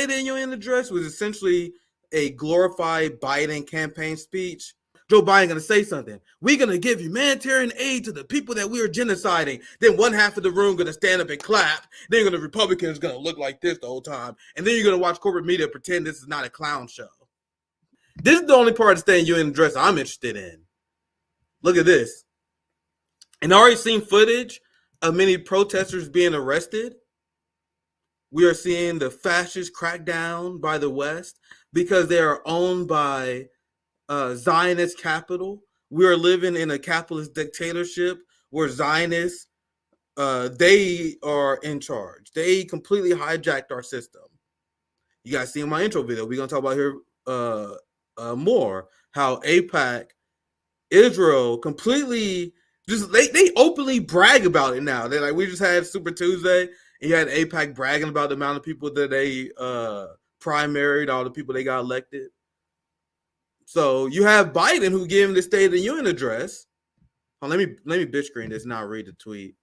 State of the Union address was essentially a glorified Biden campaign speech. Joe Biden going to say something. We're going to give humanitarian aid to the people that we are genociding. Then one half of the room going to stand up and clap. Then the Republicans going to look like this the whole time. And then you're going to watch corporate media pretend this is not a clown show. This is the only part of the State of the Union address I'm interested in. Look at this. And I already seen footage of many protesters being arrested. We are seeing the fascist crackdown by the West because they are owned by Zionist capital. We are living in a capitalist dictatorship where Zionists, they are in charge. They completely hijacked our system. You guys see in my intro video, we're going to talk about here more, how AIPAC, Israel completely just, they openly brag about it now. They're like, we just had Super Tuesday, and you had AIPAC bragging about the amount of people that they primaried, all the people they got elected. So you have Biden who gave him the State of the Union address. Oh, let me bitch screen this and I'll read the tweet.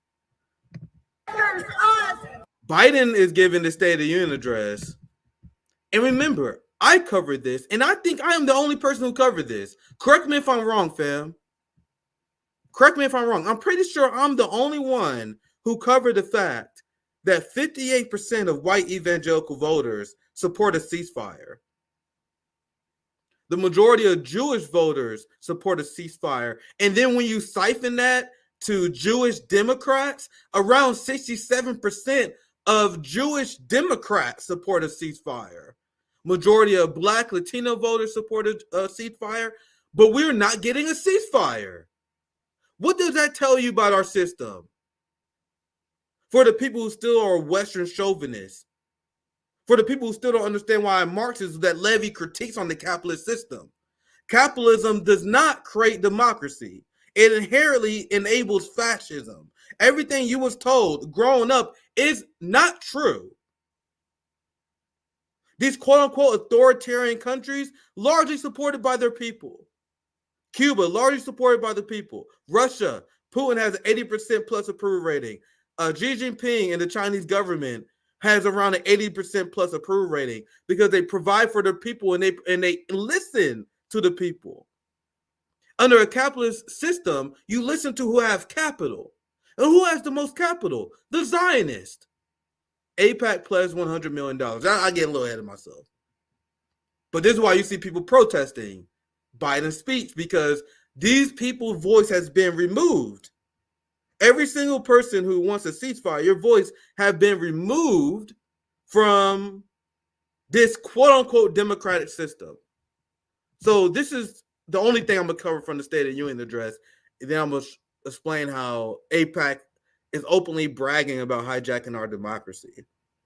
Biden is giving the State of the Union address. And remember, I covered this, and I think I am the only person who covered this. Correct me if I'm wrong, fam. Correct me if I'm wrong. I'm pretty sure I'm the only one who covered the fact that 58% of white evangelical voters support a ceasefire. The majority of Jewish voters support a ceasefire. And then when you siphon that to Jewish Democrats, around 67% of Jewish Democrats support a ceasefire. Majority of Black Latino voters support a ceasefire, but we're not getting a ceasefire. What does that tell you about our system? For the people who still are Western chauvinists, for the people who still don't understand why Marxists that levy critiques on the capitalist system. Capitalism does not create democracy. It inherently enables fascism. Everything you was told growing up is not true. These quote-unquote authoritarian countries, largely supported by their people. Cuba, largely supported by the people. Russia, Putin has an 80% plus approval rating. Xi Jinping and the Chinese government has around an 80% plus approval rating because they provide for their people and they listen to the people. Under a capitalist system, you listen to who have capital. And who has the most capital? The Zionist. AIPAC pledged $100 million. I get a little ahead of myself. But this is why you see people protesting Biden's speech, because these people's voice has been removed. Every single person who wants a ceasefire, your voice have been removed from this quote-unquote democratic system. So this is the only thing I'm going to cover from the State of the Union address. And then I'm going to explain how AIPAC is openly bragging about hijacking our democracy.